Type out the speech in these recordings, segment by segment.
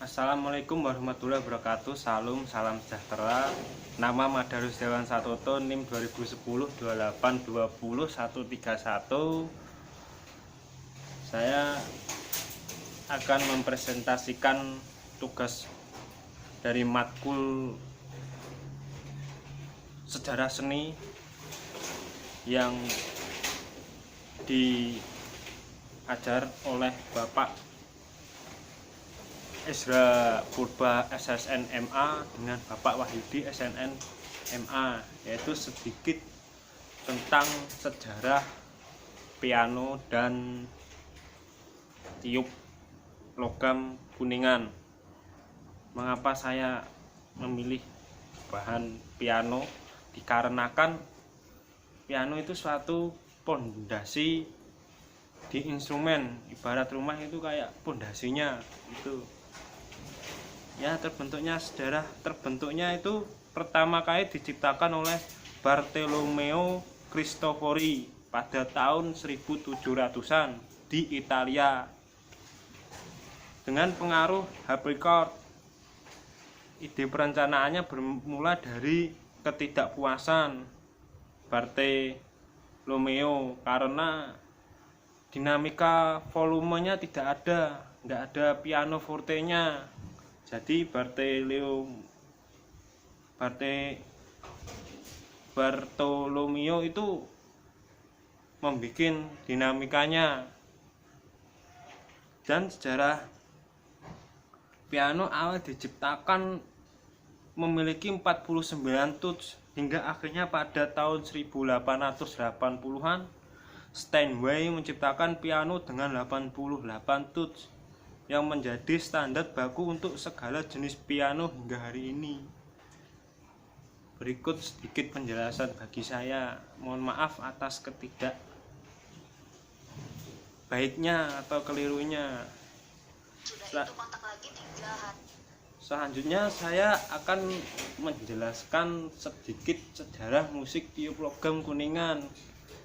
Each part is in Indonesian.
Assalamualaikum warahmatullahi wabarakatuh. Salam sejahtera. Nama Madarus Dewan Satoto, NIM 2010 28 20 131. Saya akan mempresentasikan tugas dari matkul sejarah seni yang diajar oleh Bapak Ezra Purba SSN MA dengan Bapak Wahyudi SNN MA, yaitu sedikit tentang sejarah piano dan tiup logam Kuningan. Mengapa saya memilih bahan piano? Dikarenakan piano itu suatu pondasi di instrumen, ibarat rumah itu kayak pondasinya itu. Ya, terbentuknya itu pertama kali diciptakan oleh Bartolomeo Cristofori pada tahun 1700-an di Italia dengan pengaruh harpsichord. Ide perencanaannya bermula dari ketidakpuasan Bartolomeo karena dinamika volumenya nggak ada piano fortenya. Jadi Bartolomeo itu membuat dinamikanya. Dan sejarah piano awal diciptakan memiliki 49 tuts hingga akhirnya pada tahun 1880-an Steinway menciptakan piano dengan 88 tuts yang menjadi standar baku untuk segala jenis piano hingga hari ini. Berikut sedikit penjelasan bagi saya. Mohon maaf atas baiknya atau kelirunya. Selanjutnya saya akan menjelaskan sedikit sejarah musik tiup logam Kuningan.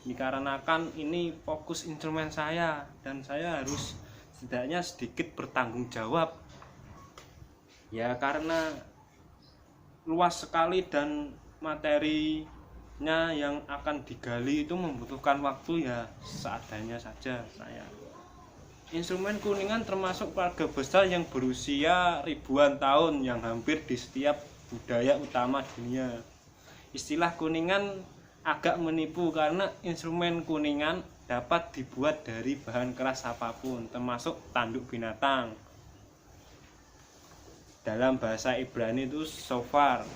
Dikarenakan ini fokus instrumen saya dan saya harus setidaknya sedikit bertanggung jawab. Ya, karena luas sekali dan materinya yang akan digali itu membutuhkan waktu, ya seadanya saja saya. Instrumen Kuningan termasuk keluarga besar yang berusia ribuan tahun yang hampir di setiap budaya utama dunia. Istilah Kuningan agak menipu karena instrumen Kuningan dapat dibuat dari bahan keras apapun, termasuk tanduk binatang. Dalam bahasa Ibrani itu shofar,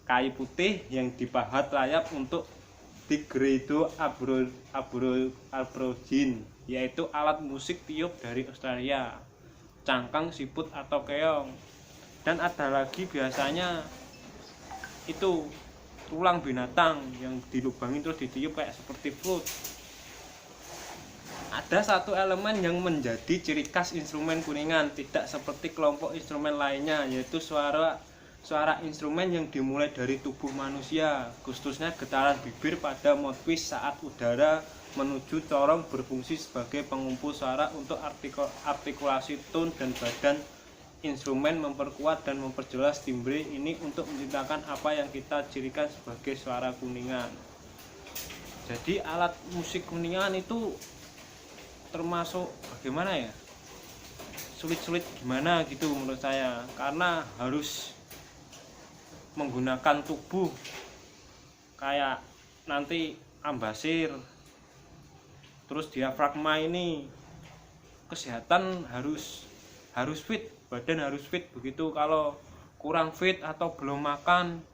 kayu putih yang dipahat layap untuk digredo aborigin, yaitu alat musik tiup dari Australia, cangkang, siput atau keong. Dan ada lagi biasanya itu tulang binatang yang dilubangi terus ditiup kayak seperti flute. Ada satu elemen yang menjadi ciri khas instrumen Kuningan, tidak seperti kelompok instrumen lainnya, yaitu suara instrumen yang dimulai dari tubuh manusia, khususnya getaran bibir pada mouthpiece saat udara menuju corong berfungsi sebagai pengumpul suara untuk artikulasi tone, dan badan instrumen memperkuat dan memperjelas timbre ini untuk menciptakan apa yang kita cirikan sebagai suara Kuningan. Jadi alat musik Kuningan itu termasuk bagaimana ya, sulit gimana gitu menurut saya, karena harus menggunakan tubuh kayak nanti ambasir, terus diafragma ini kesehatan harus fit, badan harus fit begitu. Kalau kurang fit atau belum makan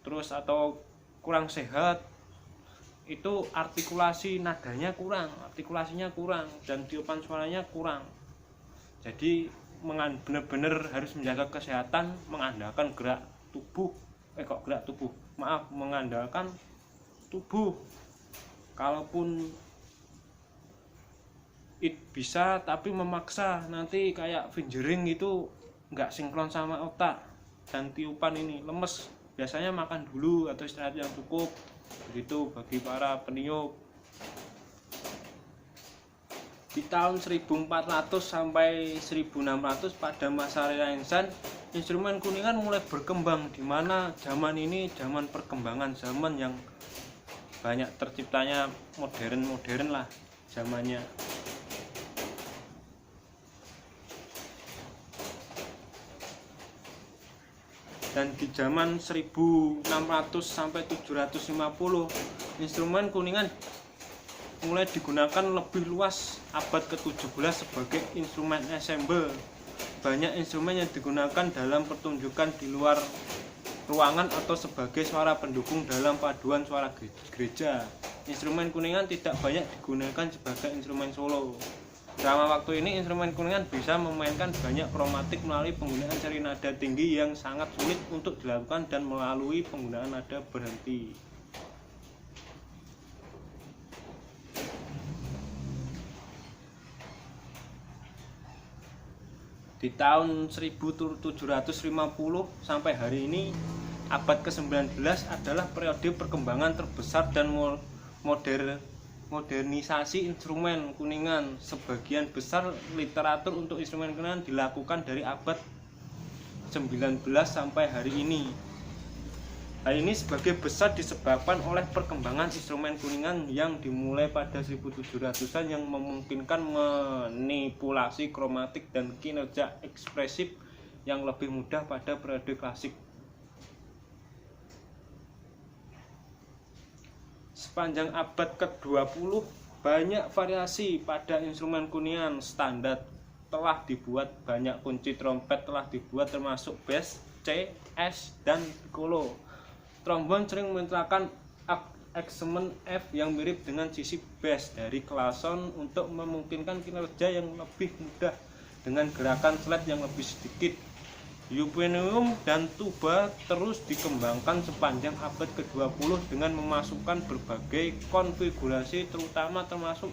terus atau kurang sehat, itu artikulasinya kurang dan tiupan suaranya kurang. Jadi benar-benar harus menjaga kesehatan, mengandalkan mengandalkan tubuh. Kalaupun bisa tapi memaksa, nanti kayak fingering itu nggak sinkron sama otak dan tiupan ini lemes. Biasanya makan dulu atau istirahat yang cukup. Begitu bagi para peniup. Di tahun 1400 sampai 1600 pada masa Renaissance, instrumen kuningan mulai berkembang, di mana zaman ini zaman perkembangan, zaman yang banyak terciptanya modern lah zamannya. Dan di zaman 1600 sampai 750, instrumen kuningan mulai digunakan lebih luas abad ke-17 sebagai instrumen ensemble. Banyak instrumen yang digunakan dalam pertunjukan di luar ruangan atau sebagai suara pendukung dalam paduan suara gereja. Instrumen kuningan tidak banyak digunakan sebagai instrumen solo. Selama waktu ini, instrumen kuningan bisa memainkan banyak kromatik melalui penggunaan seri nada tinggi yang sangat sulit untuk dilakukan dan melalui penggunaan nada berhenti. Di tahun 1750 sampai hari ini, abad ke-19 adalah periode perkembangan terbesar dan modernisasi instrumen kuningan. Sebagian besar literatur untuk instrumen kuningan dilakukan dari abad 19 sampai hari ini. Hal ini sebagai besar disebabkan oleh perkembangan instrumen kuningan yang dimulai pada 1700-an yang memungkinkan manipulasi kromatik dan kinerja ekspresif yang lebih mudah pada periode klasik. Sepanjang abad ke-20, banyak variasi pada instrumen kuningan. Standar telah dibuat, banyak kunci trompet telah dibuat termasuk bass, C, S, dan piccolo. Trombon sering menyertakan aksemen F yang mirip dengan sisi bass dari klason untuk memungkinkan kinerja yang lebih mudah dengan gerakan slide yang lebih sedikit. Euphonium dan tuba terus dikembangkan sepanjang abad ke-20 dengan memasukkan berbagai konfigurasi termasuk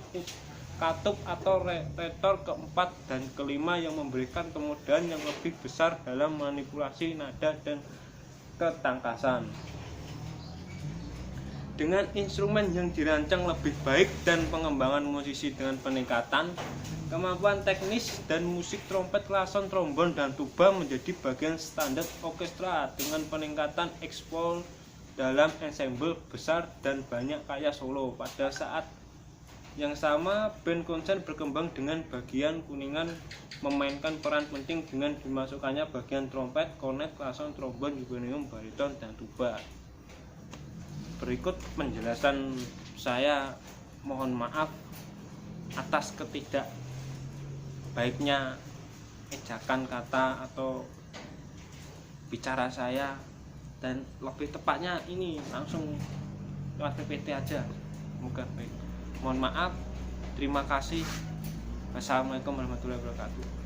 katup atau retor keempat dan kelima yang memberikan kemudahan yang lebih besar dalam manipulasi nada dan ketangkasan. Dengan instrumen yang dirancang lebih baik dan pengembangan musisi dengan peningkatan kemampuan teknis dan musik, trompet, klason, trombon, dan tuba menjadi bagian standar orkestra dengan peningkatan ekspor dalam ensemble besar dan banyak karya solo. Pada saat yang sama, band konser berkembang dengan bagian kuningan memainkan peran penting dengan dimasukkannya bagian trompet, kornet, klason, trombon, euphonium, bariton, dan tuba. Berikut penjelasan saya, mohon maaf atas ketidakbaiknya ejakan kata atau bicara saya, dan lebih tepatnya ini langsung lewat PPT aja. Semoga baik. Mohon maaf. Terima kasih. Wassalamualaikum warahmatullahi wabarakatuh.